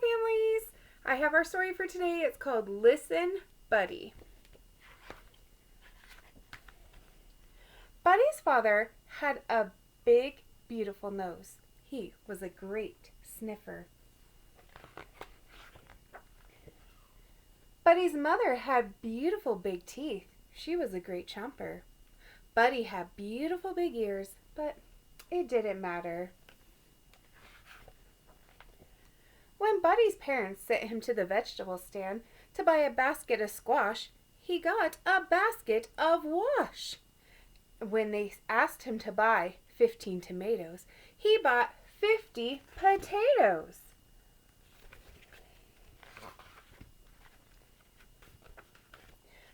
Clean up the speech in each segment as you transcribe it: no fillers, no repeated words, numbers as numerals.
families! I have our story for today. It's called Listen, Buddy. Buddy's father had a big, beautiful nose. He was a great sniffer. Buddy's mother had beautiful big teeth. She was a great chomper. Buddy had beautiful big ears, but it didn't matter. When Buddy's parents sent him to the vegetable stand to buy a basket of squash, he got a basket of wash. When they asked him to buy 15 tomatoes, he bought 50 potatoes.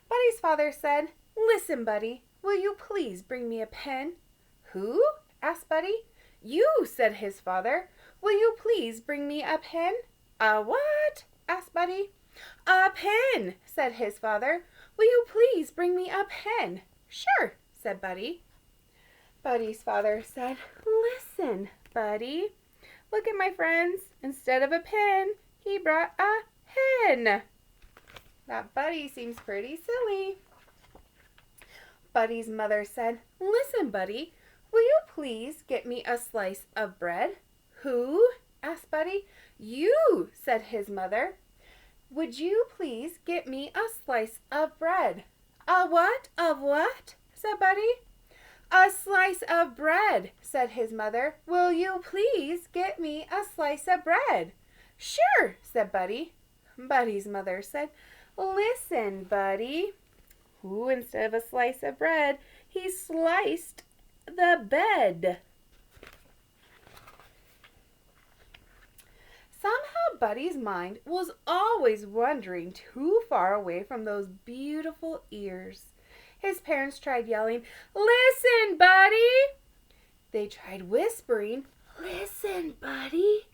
Buddy's father said, "Listen, Buddy, will you please bring me a pen?" "Who?" asked Buddy. "You," said his father. "Will you please bring me a pen?" "A what?" asked Buddy. "A pen," said his father. "Will you please bring me a pen?" "Sure," said Buddy. Buddy's father said, "Listen, Buddy. Look at my friends. Instead of a pen, he brought a hen." That Buddy seems pretty silly. Buddy's mother said, "Listen, Buddy. Will you please get me a slice of bread?" "Who?" asked Buddy. "You," said his mother. "Would you please get me a slice of bread?" "A what? Of what?" said Buddy. "A slice of bread," said his mother. "Will you please get me a slice of bread?" "Sure," said Buddy. Buddy's mother said, "Listen, Buddy." Ooh, instead of a slice of bread, he sliced the bed. Somehow Buddy's mind was always wandering too far away from those beautiful ears. His parents tried yelling, "Listen, Buddy!" They tried whispering, "Listen, Buddy!"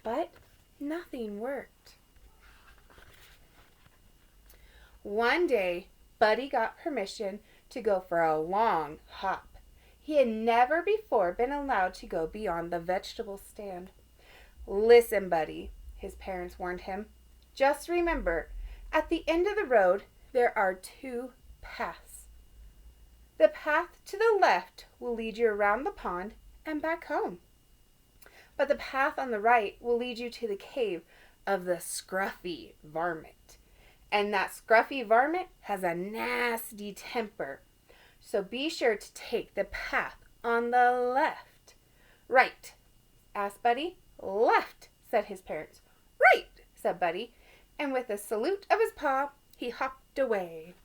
But nothing worked. One day, Buddy got permission to go for a long hop. He had never before been allowed to go beyond the vegetable stand. "Listen, Buddy," his parents warned him. "Just remember, at the end of the road, there are two paths. The path to the left will lead you around the pond and back home. But the path on the right will lead you to the cave of the scruffy varmint. And that scruffy varmint has a nasty temper. So be sure to take the path on the left." "Right," asked Buddy. "Left," said his parents. "Right," said Buddy. And with a salute of his paw, he hopped away.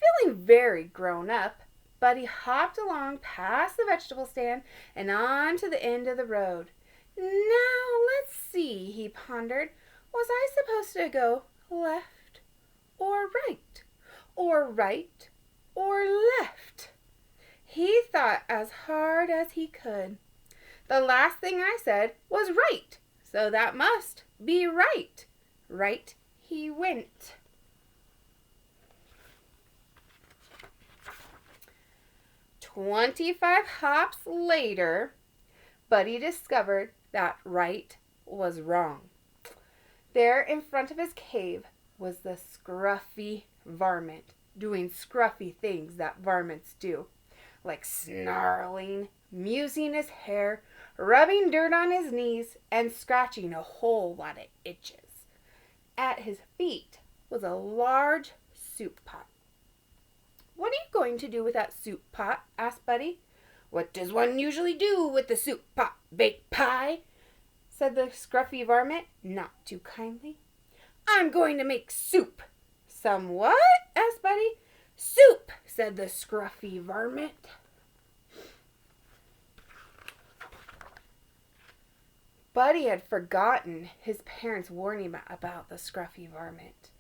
Feeling very grown up, Buddy hopped along past the vegetable stand and on to the end of the road. "Now, let's see," he pondered. "Was I supposed to go left or right, or right or left?" He thought as hard as he could. "The last thing I said was right, so that must be right." Right he went. 25 hops later, Buddy discovered that right was wrong. There in front of his cave was the scruffy varmint, doing scruffy things that varmints do, like snarling, musing his hair, rubbing dirt on his knees, and scratching a whole lot of itches. At his feet was a large soup pot. "What are you going to do with that soup pot?" asked Buddy. "What does one usually do with the soup pot? Bake pie?" said the scruffy varmint, not too kindly. "I'm going to make soup." "Some what?" asked Buddy. "Soup," said the scruffy varmint. Buddy had forgotten his parents' warning about the scruffy varmint.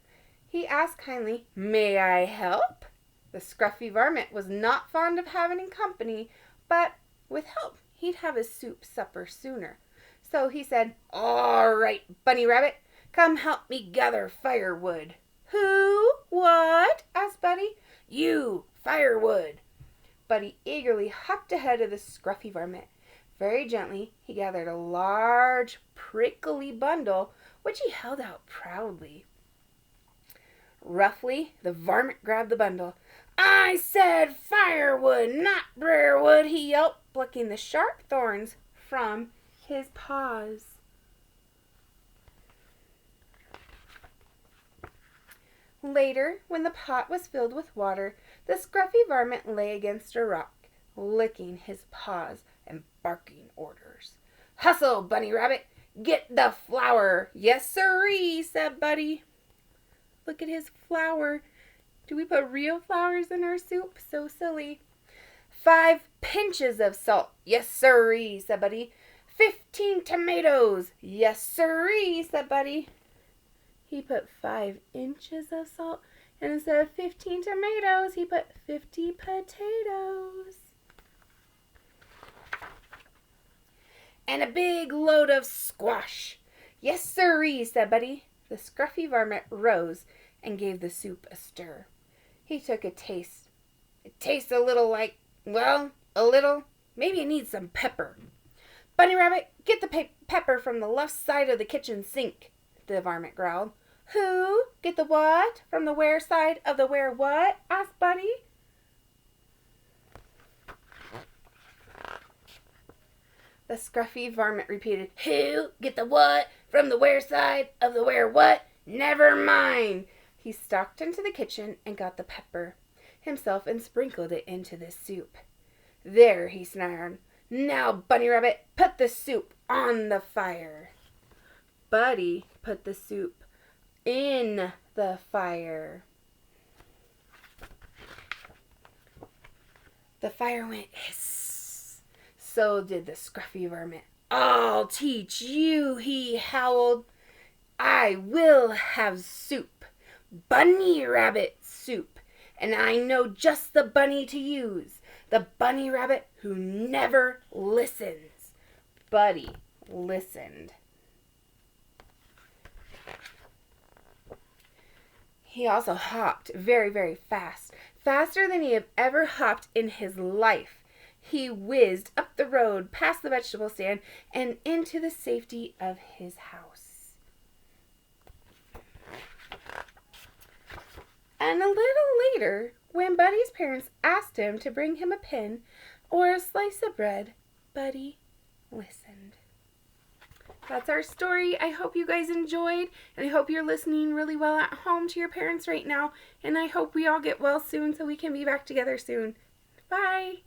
He asked kindly, "May I help?" The scruffy varmint was not fond of having company, but with help he'd have his soup supper sooner. So he said, "All right, Bunny Rabbit, come help me gather firewood." "Who? What?" asked Buddy. "You, firewood." Buddy eagerly hopped ahead of the scruffy varmint. Very gently, he gathered a large, prickly bundle, which he held out proudly. Roughly, the varmint grabbed the bundle. "I said firewood, not briarwood," he yelped, plucking the sharp thorns from his paws. Later, when the pot was filled with water, the scruffy varmint lay against a rock, licking his paws and barking orders. "Hustle, Bunny Rabbit! Get the flour!" "Yes, sirree," said Buddy. Look at his flour. Do we put real flowers in our soup? So silly. 5 pinches of salt." "Yes, sirree," said Buddy. 15 tomatoes." "Yes, sirree," said Buddy. He put 5 inches of salt, and instead of 15 tomatoes, he put 50 potatoes. "And a big load of squash." "Yes, sirree," said Buddy. The scruffy varmint rose and gave the soup a stir. He took a taste. "It tastes a little like, well, a little. Maybe it needs some pepper." "Bunny Rabbit, get the pepper from the left side of the kitchen sink," the varmint growled. "Who? Get the what? From the where side of the where what?" asked Buddy. The scruffy varmint repeated, "Who? Get the what? From the where side of the where what? Never mind." He stalked into the kitchen and got the pepper himself and sprinkled it into the soup. "There," he snarled. "Now, Bunny Rabbit, put the soup on the fire." Buddy put the soup in the fire. The fire went hiss. So did the scruffy varmint. "I'll teach you," he howled. "I will have soup. Bunny Rabbit soup. And I know just the bunny to use. The bunny rabbit who never listens." Buddy listened. He also hopped very, very fast, faster than he had ever hopped in his life. He whizzed up the road, past the vegetable stand, and into the safety of his house. And a little later, when Buddy's parents asked him to bring him a pin or a slice of bread, Buddy listened. That's our story. I hope you guys enjoyed, and I hope you're listening really well at home to your parents right now, and I hope we all get well soon so we can be back together soon. Bye!